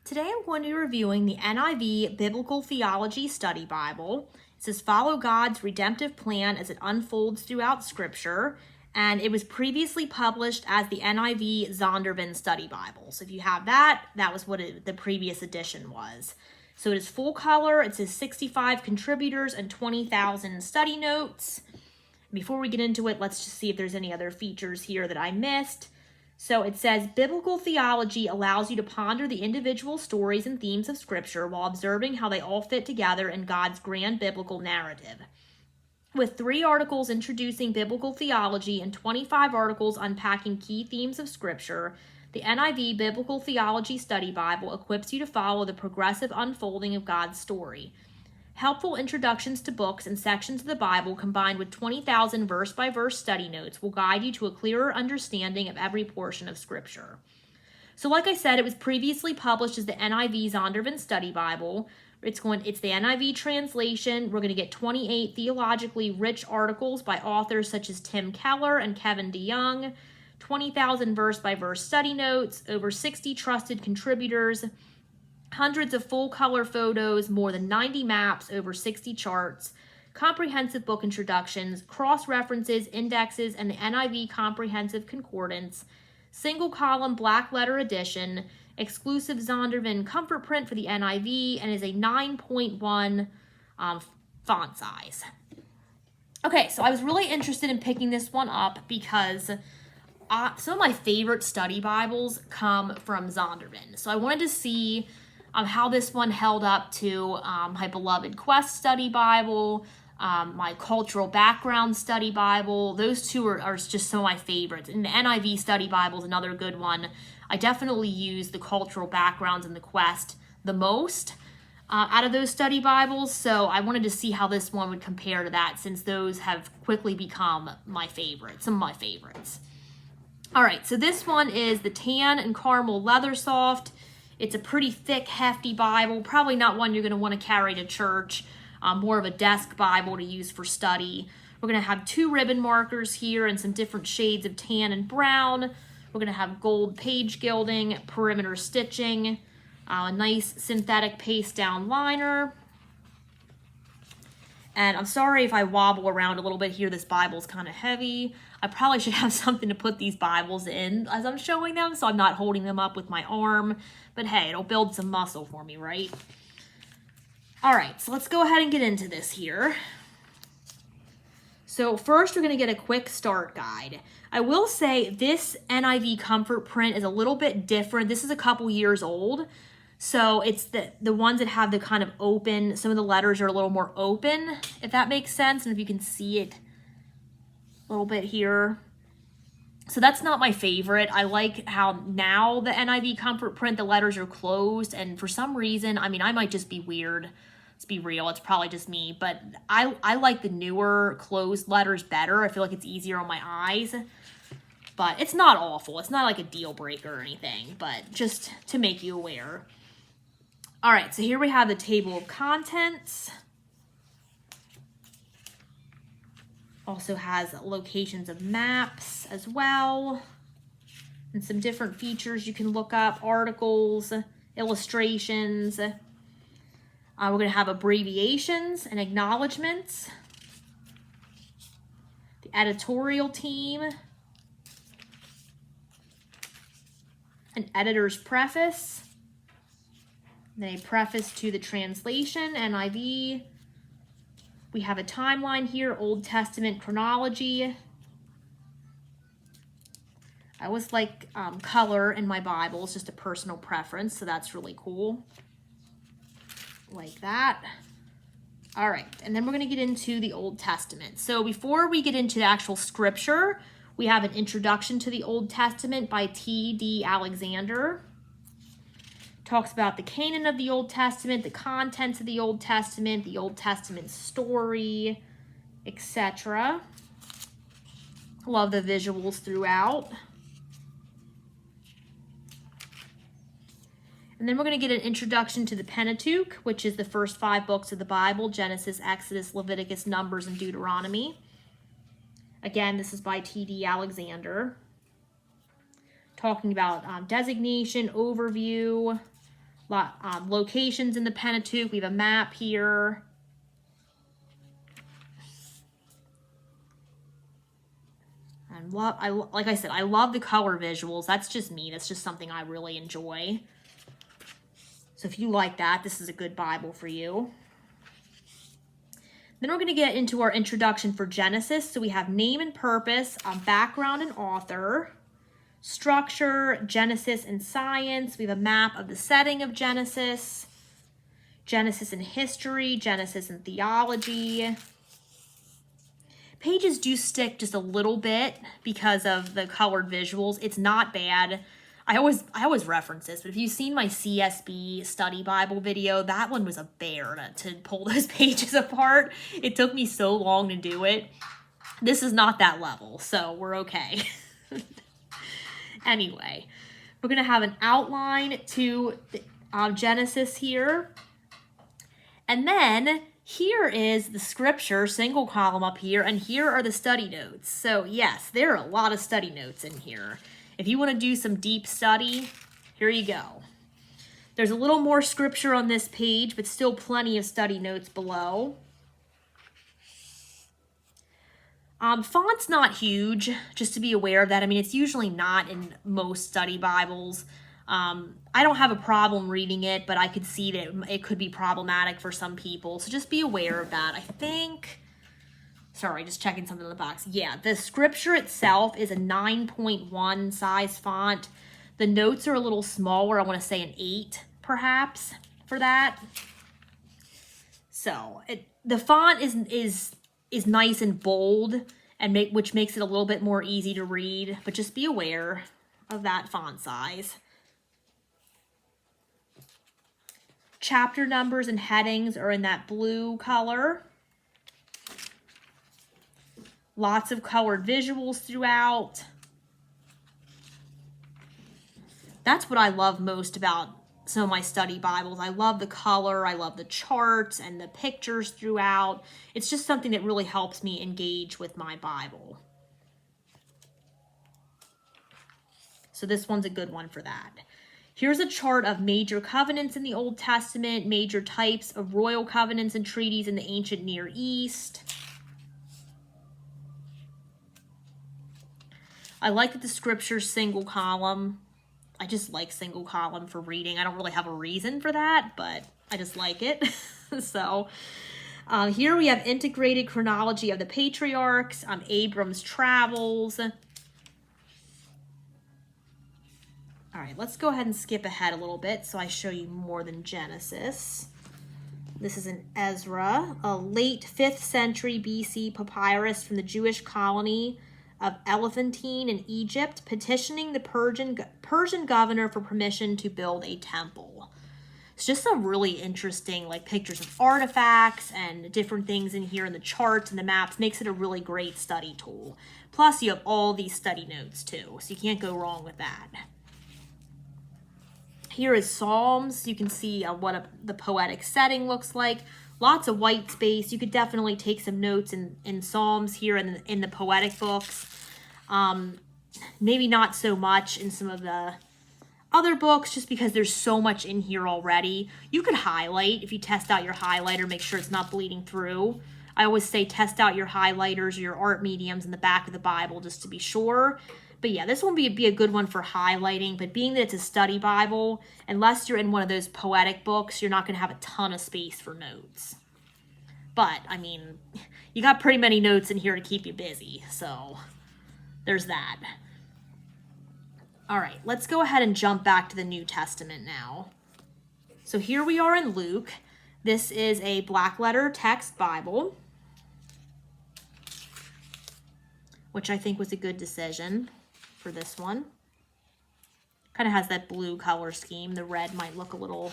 Today I'm going to be reviewing the NIV Biblical Theology Study Bible. It says follow God's redemptive plan as it unfolds throughout Scripture, and it was previously published as the NIV Zondervan Study Bible. So if you have that, that was what the previous edition was. So it is full color. It says 65 contributors and 20,000 study notes. Before we get into it, let's just see if there's any other features here that I missed. So it says, biblical theology allows you to ponder the individual stories and themes of Scripture while observing how they all fit together in God's grand biblical narrative. With 3 articles introducing biblical theology and 25 articles unpacking key themes of Scripture, the NIV Biblical Theology Study Bible equips you to follow the progressive unfolding of God's story. Helpful introductions to books and sections of the Bible combined with 20,000 verse-by-verse study notes will guide you to a clearer understanding of every portion of Scripture. So like I said, it was previously published as the NIV Zondervan Study Bible. It's the NIV translation. We're going to get 28 theologically rich articles by authors such as Tim Keller and Kevin DeYoung, 20,000 verse-by-verse study notes, over 60 trusted contributors, hundreds of full-color photos, more than 90 maps, over 60 charts, comprehensive book introductions, cross-references, indexes, and the NIV Comprehensive Concordance, single-column black-letter edition, exclusive Zondervan comfort print for the NIV, and is a 9.1 font size. Okay, so I was really interested in picking this one up because some of my favorite study Bibles come from Zondervan. So I wanted to see how this one held up to my beloved Quest Study Bible, my Cultural Background Study Bible. Those two are just some of my favorites. And the NIV Study Bible is another good one. I definitely use the Cultural Backgrounds and the Quest the most out of those study Bibles. So I wanted to see how this one would compare to that, since those have quickly become my favorites, some of my favorites. All right, so this one is the Tan and Caramel Leather Soft. It's a pretty thick, hefty Bible, probably not one you're going to want to carry to church, more of a desk Bible to use for study. We're going to have 2 ribbon markers here and some different shades of tan and brown. We're going to have gold page gilding, perimeter stitching, a nice synthetic paste down liner. And I'm sorry if I wobble around a little bit here. This Bible's kind of heavy. I probably should have something to put these Bibles in as I'm showing them, so I'm not holding them up with my arm. But hey, it'll build some muscle for me, right? All right, so let's go ahead and get into this here. So first, we're going to get a quick start guide. I will say this NIV comfort print is a little bit different. This is a couple years old. So it's the ones that have the kind of open, some of the letters are a little more open, if that makes sense. And if you can see it a little bit here. So that's not my favorite. I like how now the NIV comfort print, the letters are closed. And for some reason, I mean, I might just be weird. Let's be real. It's probably just me. But I like the newer closed letters better. I feel like it's easier on my eyes. But it's not awful. It's not like a deal breaker or anything. But just to make you aware. All right, so here we have the table of contents. Also has locations of maps as well. And some different features you can look up, articles, illustrations. We're going to have abbreviations and acknowledgments. The editorial team. An editor's preface. Then a preface to the translation, NIV. We have a timeline here, Old Testament chronology. I always like color in my Bible. It's just a personal preference, so that's really cool. Like that. All right, and then we're going to get into the Old Testament. So before we get into the actual scripture, we have an introduction to the Old Testament by T.D. Alexander. Talks about the canon of the Old Testament, the contents of the Old Testament story, etc. Love the visuals throughout. And then we're going to get an introduction to the Pentateuch, which is the first 5 books of the Bible, Genesis, Exodus, Leviticus, Numbers, and Deuteronomy. Again, this is by T.D. Alexander. Talking about designation, overview, Locations in the Pentateuch. We have a map here. And like I said, I love the color visuals. That's just me. That's just something I really enjoy. So if you like that, this is a good Bible for you. Then we're going to get into our introduction for Genesis. So we have name and purpose, background and author, structure, Genesis and science. We have a map of the setting of Genesis, Genesis and history, Genesis and theology. Pages do stick just a little bit because of the colored visuals. It's not bad. I always reference this, but if you've seen my CSB study Bible video, that one was a bear to pull those pages apart. It took me so long to do it. This is not that level, so we're okay. Anyway, we're going to have an outline to Genesis here. And then here is the scripture, single column up here, and here are the study notes. So yes, there are a lot of study notes in here. If you want to do some deep study, here you go. There's a little more scripture on this page, but still plenty of study notes below. Font's not huge, just to be aware of that. I mean, it's usually not in most study Bibles. I don't have a problem reading it, but I could see that it could be problematic for some people. So just be aware of that. I think, sorry, just checking something in the box. Yeah, the scripture itself is a 9.1 size font. The notes are a little smaller. I want to say an 8, perhaps, for that. So the font is nice and bold, and which makes it a little bit more easy to read. But just be aware of that font size. Chapter numbers and headings are in that blue color. Lots of colored visuals throughout. That's what I love most about some of my study Bibles. I love the color, I love the charts and the pictures throughout. It's just something that really helps me engage with my Bible. So this one's a good one for that. Here's a chart of major covenants in the Old Testament, major types of royal covenants and treaties in the ancient Near East. I like that the scripture's single column. I just like single column for reading. I don't really have a reason for that, but I just like it. So here we have integrated chronology of the patriarchs, Abram's travels. All right, let's go ahead and skip ahead a little bit so I show you more than Genesis. This is an Ezra, a late 5th century BC papyrus from the Jewish colony of Elephantine in Egypt, petitioning the Persian governor for permission to build a temple. It's just some really interesting pictures of artifacts and different things in here, and the charts and the maps makes it a really great study tool. Plus you have all these study notes too, so you can't go wrong with that. Here is Psalms. You can see what the poetic setting looks like. Lots of white space. You could definitely take some notes in Psalms here in the poetic books. Maybe not so much in some of the other books just because there's so much in here already. You could highlight if you test out your highlighter, make sure it's not bleeding through. I always say test out your highlighters or your art mediums in the back of the Bible just to be sure. But yeah, this one would be a good one for highlighting. But being that it's a study Bible, unless you're in one of those poetic books, you're not going to have a ton of space for notes. But, I mean, you got pretty many notes in here to keep you busy. So, there's that. All right, let's go ahead and jump back to the New Testament now. So here we are in Luke. This is a black letter text Bible, which I think was a good decision for this one. Kind of has that blue color scheme. The red might look a little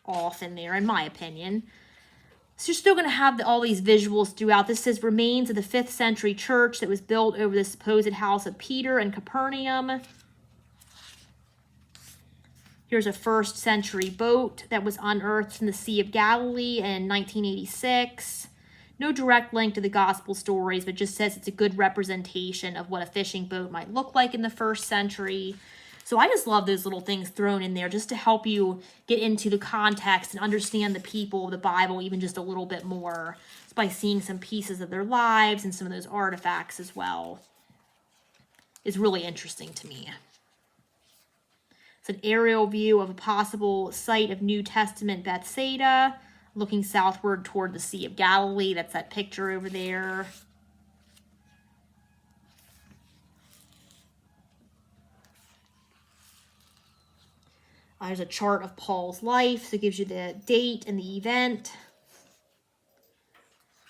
off in there, in my opinion. So you're still going to have all these visuals throughout. This says remains of the 5th century church that was built over the supposed house of Peter in Capernaum. Here's a 1st century boat that was unearthed in the Sea of Galilee in 1986. No direct link to the gospel stories, but just says it's a good representation of what a fishing boat might look like in the 1st century. So I just love those little things thrown in there just to help you get into the context and understand the people of the Bible even just a little bit more, just by seeing some pieces of their lives and some of those artifacts as well. Is really interesting to me. It's an aerial view of a possible site of New Testament Bethsaida, looking southward toward the Sea of Galilee. That's that picture over there. There's a chart of Paul's life, so it gives you the date and the event.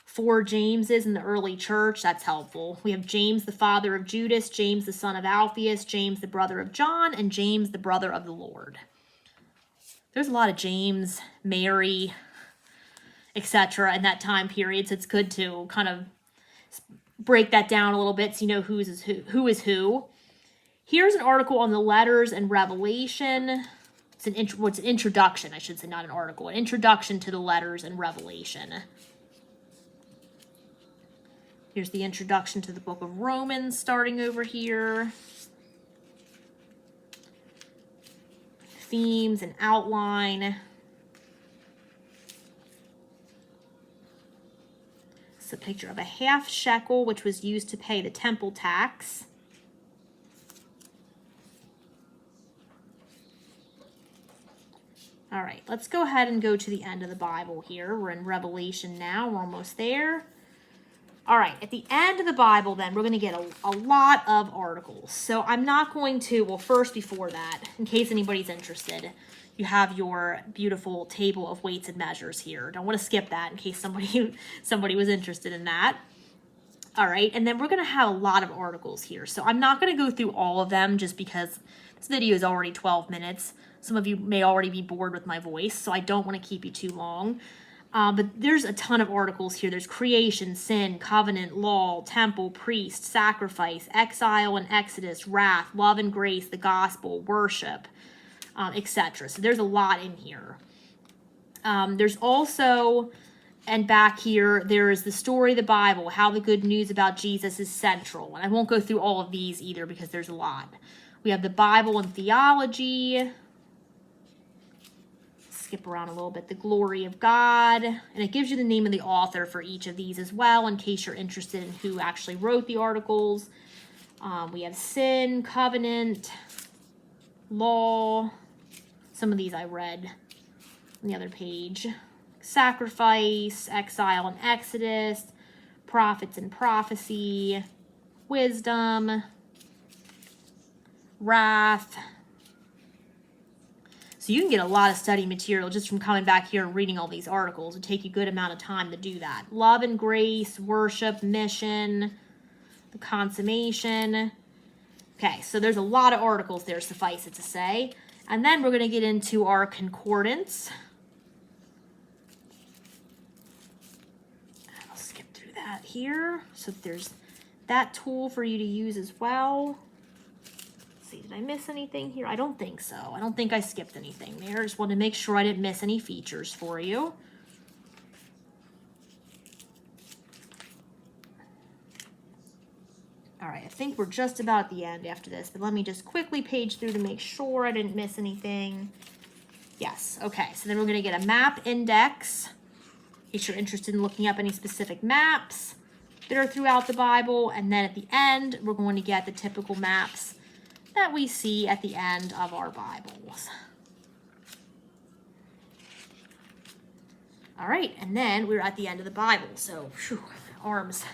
4 Jameses in the early church, that's helpful. We have James, the father of Judas, James, the son of Alphaeus, James, the brother of John, and James, the brother of the Lord. There's a lot of James, Mary, etc. in that time period, so it's good to kind of break that down a little bit so you know who is who. Here's an article on the letters and Revelation. It's an introduction, I should say, not an article. An introduction to the letters and Revelation. Here's the introduction to the book of Romans starting over here. Themes and outline. It's a picture of a half shekel, which was used to pay the temple tax. All right, let's go ahead and go to the end of the Bible here. We're in Revelation now. We're almost there. All right, at the end of the Bible, then, we're going to get a lot of articles. So I'm not going to, well, first, before that, in case anybody's interested, you have your beautiful table of weights and measures here. Don't want to skip that in case somebody was interested in that. All right, and then we're going to have a lot of articles here. So I'm not going to go through all of them just because this video is already 12 minutes. Some of you may already be bored with my voice, so I don't want to keep you too long. But there's a ton of articles here. There's creation, sin, covenant, law, temple, priest, sacrifice, exile and exodus, wrath, love and grace, the gospel, worship, etc. So there's a lot in here. There's also, and back here, there is the story of the Bible, how the good news about Jesus is central. And I won't go through all of these either because there's a lot. We have the Bible and theology. Skip around a little bit. The glory of God. And it gives you the name of the author for each of these as well, in case you're interested in who actually wrote the articles. We have sin, covenant, law. Some of these I read on the other page. Sacrifice, exile and exodus, prophets and prophecy, wisdom, wrath. So you can get a lot of study material just from coming back here and reading all these articles. It would take you a good amount of time to do that. Love and grace, worship, mission, the consummation. Okay, so there's a lot of articles there, suffice it to say. And then we're going to get into our concordance. I'll skip through that here. So there's that tool for you to use as well. See, did I miss anything here? I don't think so. I don't think I skipped anything there. Just wanted to make sure I didn't miss any features for you. All right, I think we're just about at the end after this, but let me just quickly page through to make sure I didn't miss anything. Yes, okay, so then we're going to get a map index, in case you're interested in looking up any specific maps that are throughout the Bible, and then at the end, we're going to get the typical maps that we see at the end of our Bibles. All right, and then we're at the end of the Bible, so whew, arms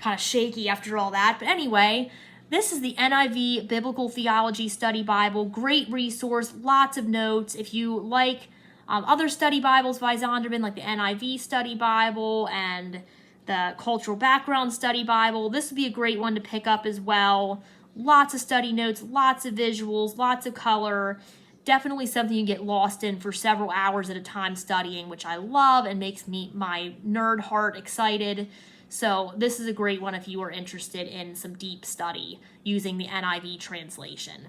kind of shaky after all that. But anyway, this is the NIV Biblical Theology Study Bible. Great resource, lots of notes. If you like other study Bibles by Zondervan, like the NIV Study Bible and the Cultural Background Study Bible, this would be a great one to pick up as well. Lots of study notes, lots of visuals, lots of color. Definitely something you get lost in for several hours at a time studying, which I love and makes my nerd heart excited. So this is a great one if you are interested in some deep study using the NIV translation.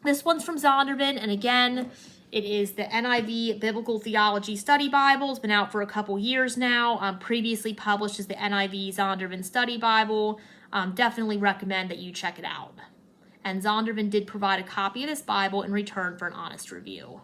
This one's from Zondervan, and again, it is the NIV Biblical Theology Study Bible. It's been out for a couple years now. Previously published as the NIV Zondervan Study Bible. Definitely recommend that you check it out. and Zondervan did provide a copy of this Bible in return for an honest review.